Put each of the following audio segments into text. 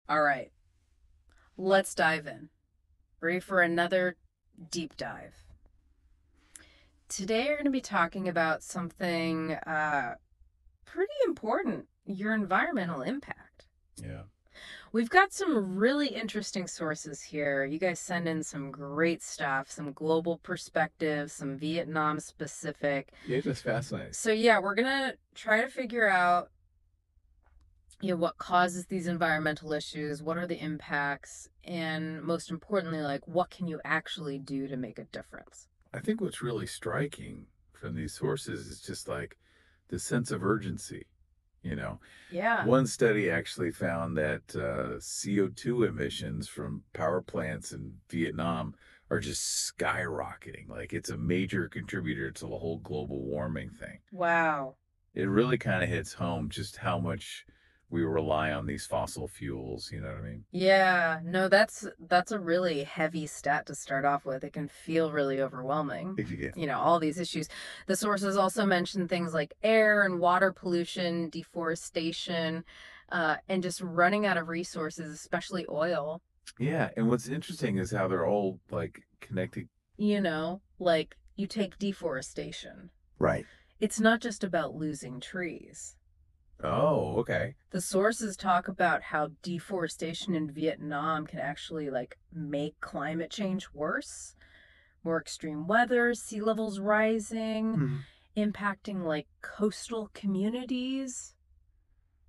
All right, let's dive in. Ready for another deep dive. Today, we're going to be talking about something pretty important, your environmental impact. Yeah. We've got some really interesting sources here. You guys send in some great stuff, some global perspectives, some Vietnam specific. Yeah, just fascinating. So yeah, we're going to try to figure out what causes these environmental issues, what are the impacts, and most importantly, like what can you actually do to make a difference? I think what's really striking from these sources is just like the sense of urgency. You know, Yeah. one study actually found that CO2 emissions from power plants in Vietnam are just skyrocketing. Like it's a major contributor to the whole global warming thing. Wow. It really kind of hits home just how much we rely on these fossil fuels. You know what I mean? Yeah, no, that's a really heavy stat to start off with. It can feel really overwhelming. Yeah. All these issues. The sources also mention things like air and water pollution, deforestation, and just running out of resources, especially oil. Yeah, and what's interesting is how they're all like connected. Like you take deforestation. Right. It's not just about losing trees. Oh, okay. The sources talk about how deforestation in Vietnam can actually like make climate change worse, more extreme weather, sea levels rising, Mhm. impacting like coastal communities.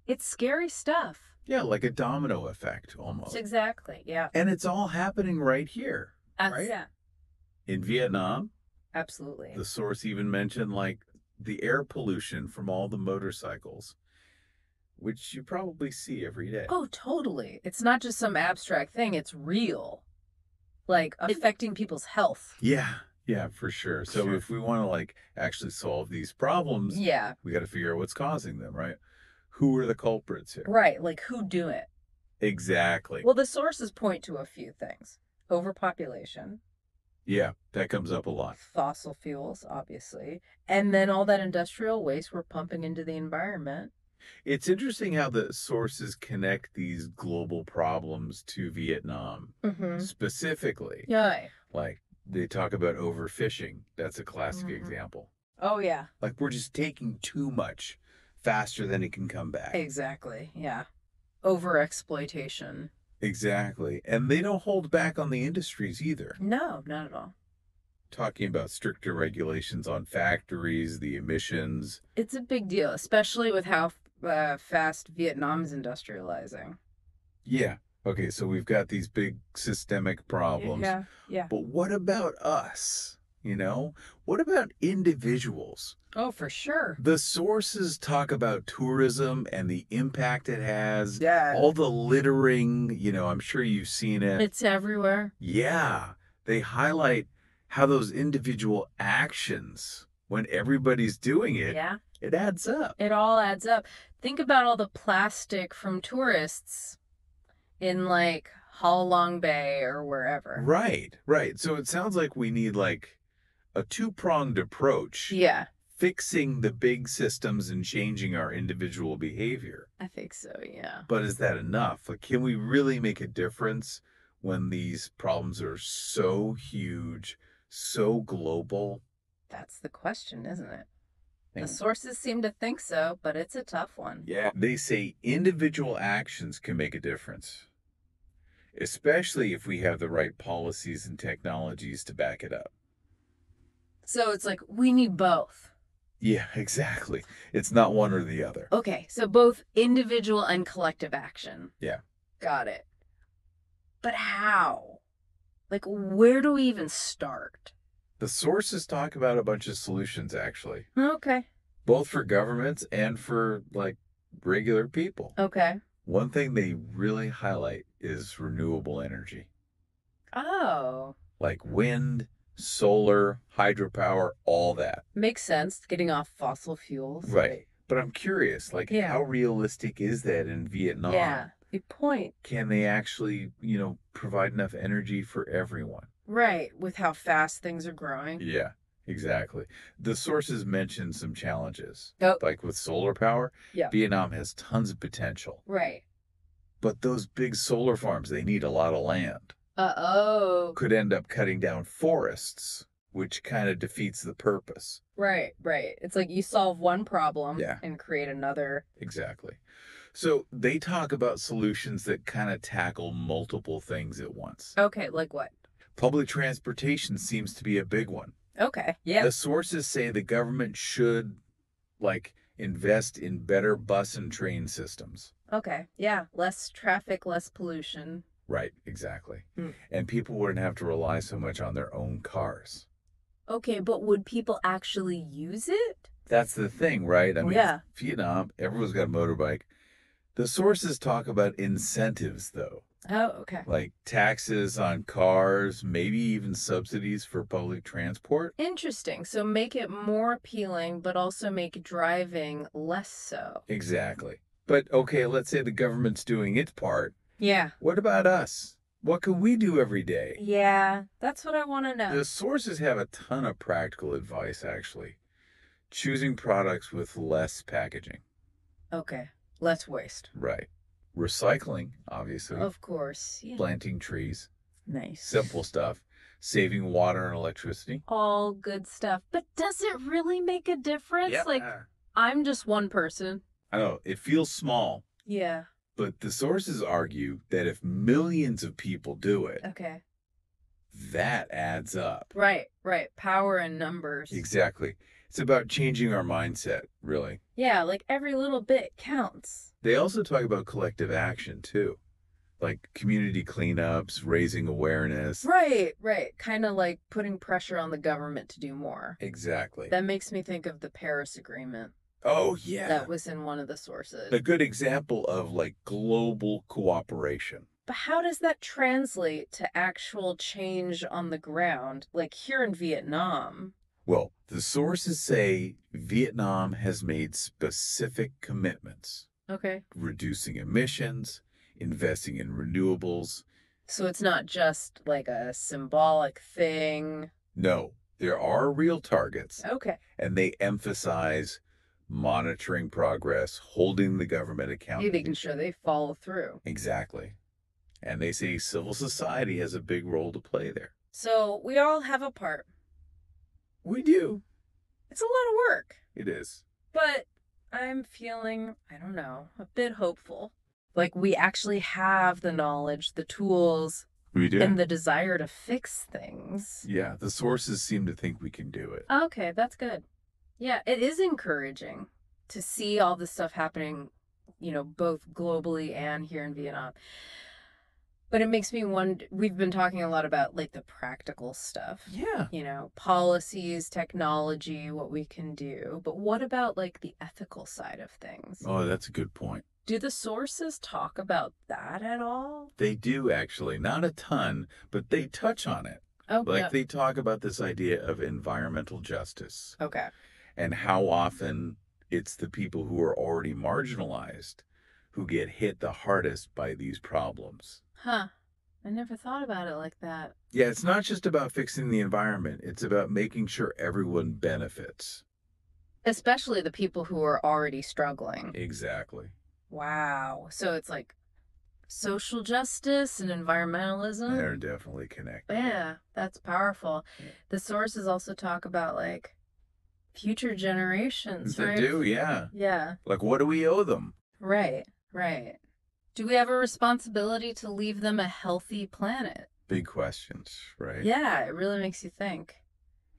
It's scary stuff. Yeah, like a domino effect almost. Exactly. Yeah. And it's all happening right here, right? Yeah. In Vietnam, Absolutely. the source even mentioned like the air pollution from all the motorcycles, which you probably see every day. Oh, totally. It's not just some abstract thing, it's real. Like affecting people's health. Yeah, for sure. So Sure. if we want to like actually solve these problems, Yeah. we got to figure out what's causing them, right? Who are the culprits here? Right. Like who do it? Exactly. Well, the sources point to a few things: overpopulation, Yeah, that comes up a lot. fossil fuels, obviously, and then all that industrial waste we're pumping into the environment. It's interesting how the sources connect these global problems to Vietnam Mm-hmm. specifically. Yeah. Like they talk about overfishing. That's a classic Mm-hmm. example. Oh, yeah. Like we're just taking too much faster than it can come back. Exactly. Yeah. Overexploitation. Exactly. And they don't hold back on the industries either. No, not at all. Talking about stricter regulations on factories, the emissions. It's a big deal, especially with how fast Vietnam's industrializing. Yeah. Okay, so we've got these big systemic problems. Yeah. But what about us? What about individuals? Oh, for sure. The sources talk about tourism and the impact it has. Yeah. All the littering, I'm sure you've seen it. It's everywhere. Yeah. They highlight how those individual actions, when everybody's doing it, it adds up. It all adds up. Think about all the plastic from tourists in like Halong Bay or wherever. Right. So it sounds like we need like a two-pronged approach. Yeah. Fixing the big systems and changing our individual behavior. I think so, yeah. But is that enough? Like, can we really make a difference when these problems are so huge, so global? That's the question, isn't it? The sources seem to think so, but it's a tough one. Yeah. They say individual actions can make a difference, especially if we have the right policies and technologies to back it up. So it's like we need both. Yeah, exactly. It's not one or the other. Okay, so both individual and collective action. Yeah. Got it. But how? Like, where do we even start? The sources talk about a bunch of solutions, actually. Okay. Both for governments and for, like, regular people. Okay. One thing they really highlight is renewable energy. Oh. Like wind, solar, hydropower, all that. Makes sense, getting off fossil fuels. Right. But I'm curious, like, how realistic is that in Vietnam? Yeah, good point. Can they actually, provide enough energy for everyone? Right, with how fast things are growing. Yeah, exactly. The sources mention some challenges. Oh. Like with solar power, Yeah. Vietnam has tons of potential. Right. But those big solar farms, they need a lot of land. Oh. Could end up cutting down forests, which kind of defeats the purpose. Right, right. It's like you solve one problem Yeah. and create another. Exactly. So they talk about solutions that kind of tackle multiple things at once. Okay, like what? Public transportation seems to be a big one. Okay, yeah. The sources say the government should, like, invest in better bus and train systems. Okay, yeah. Less traffic, less pollution. Right, exactly. Hmm. And people wouldn't have to rely so much on their own cars. Okay, but would people actually use it? That's the thing, right? I mean, Yeah. Vietnam, everyone's got a motorbike. The sources talk about incentives, though, Oh, okay. like taxes on cars, maybe even subsidies for public transport. Interesting. So make it more appealing, but also make driving less so. Exactly. But okay, let's say the government's doing its part. Yeah. What about us? What can we do every day? Yeah, that's what I want to know. The sources have a ton of practical advice, actually. Choosing products with less packaging. Okay, less waste. Right. Recycling, obviously. Of course. Yeah. Planting trees. Nice. Simple stuff. Saving water and electricity. All good stuff. But does it really make a difference? Like, I'm just one person. I know, it feels small, Yeah. but the sources argue that if millions of people do it, Okay. that adds up. Right, right. Power in numbers. Exactly. It's about changing our mindset, really. Yeah, like every little bit counts. They also talk about collective action, too, like community cleanups, raising awareness. Right, right. Kind of like putting pressure on the government to do more. Exactly. That makes me think of the Paris Agreement. Oh, yeah. That was in one of the sources. A good example of like global cooperation. But how does that translate to actual change on the ground? Like here in Vietnam. Well, the sources say Vietnam has made specific commitments, Okay. reducing emissions, investing in renewables. So it's not just like a symbolic thing. No, there are real targets, Okay. and they emphasize monitoring progress, holding the government Hey, accountable. making sure they follow through. Exactly. And they say civil society has a big role to play there. So we all have a part. We do. It's a lot of work. It is. But I'm feeling, I don't know, a bit hopeful. Like we actually have the knowledge, the tools, We do. and the desire to fix things. Yeah, the sources seem to think we can do it. Okay, that's good. Yeah, it is encouraging to see all this stuff happening, you know, both globally and here in Vietnam. But it makes me wonder, we've been talking a lot about like the practical stuff. Yeah. You know, policies, technology, what we can do. But what about like the ethical side of things? Oh, that's a good point. Do the sources talk about that at all? They do actually. Not a ton, but they touch on it. Oh, Like yeah. they talk about this idea of environmental justice Okay. and how often it's the people who are already marginalized who get hit the hardest by these problems. Huh. I never thought about it like that. Yeah, it's not just about fixing the environment. It's about making sure everyone benefits. Especially the people who are already struggling. Exactly. Wow. So it's like social justice and environmentalism. They're definitely connected. Yeah, that's powerful. Yeah. The sources also talk about like future generations, They right? do, yeah. Yeah. Like, what do we owe them? Right, right. Do we have a responsibility to leave them a healthy planet? Big questions, right? Yeah, it really makes you think.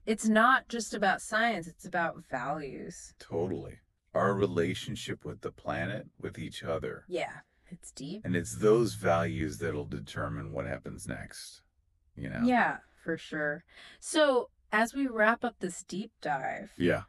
It's not just about science, it's about values. Totally. Our relationship with the planet, with each other. Yeah, it's deep. And it's those values that'll determine what happens next, you know? Yeah, for sure. So, as we wrap up this deep dive, Yeah.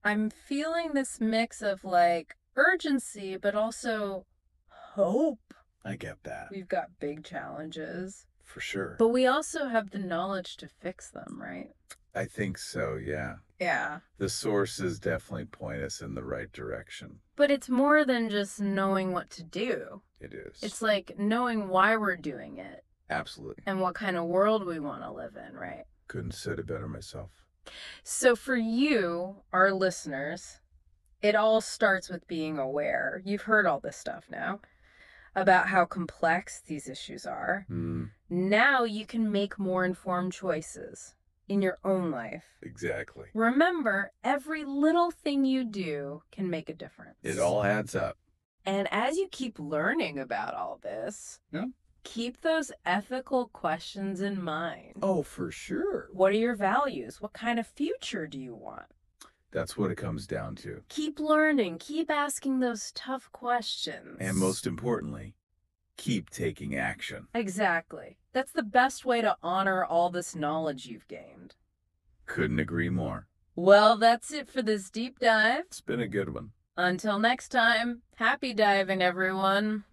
I'm feeling this mix of like urgency, but also hope. I get that. We've got big challenges, For sure. but we also have the knowledge to fix them, right? I think so, yeah. Yeah. The sources definitely point us in the right direction. But it's more than just knowing what to do. It is. It's like knowing why we're doing it Absolutely. and what kind of world we want to live in, right? Couldn't have said it better myself. So for you, our listeners, it all starts with being aware. You've heard all this stuff now. about how complex these issues are, now you can make more informed choices in your own life. Exactly. Remember, every little thing you do can make a difference. It all adds up. And as you keep learning about all this, keep those ethical questions in mind. Oh, for sure. What are your values? What kind of future do you want? That's what it comes down to. Keep learning. Keep asking those tough questions. And most importantly, keep taking action. Exactly. That's the best way to honor all this knowledge you've gained. Couldn't agree more. Well, that's it for this deep dive. It's been a good one. Until next time, happy diving, everyone.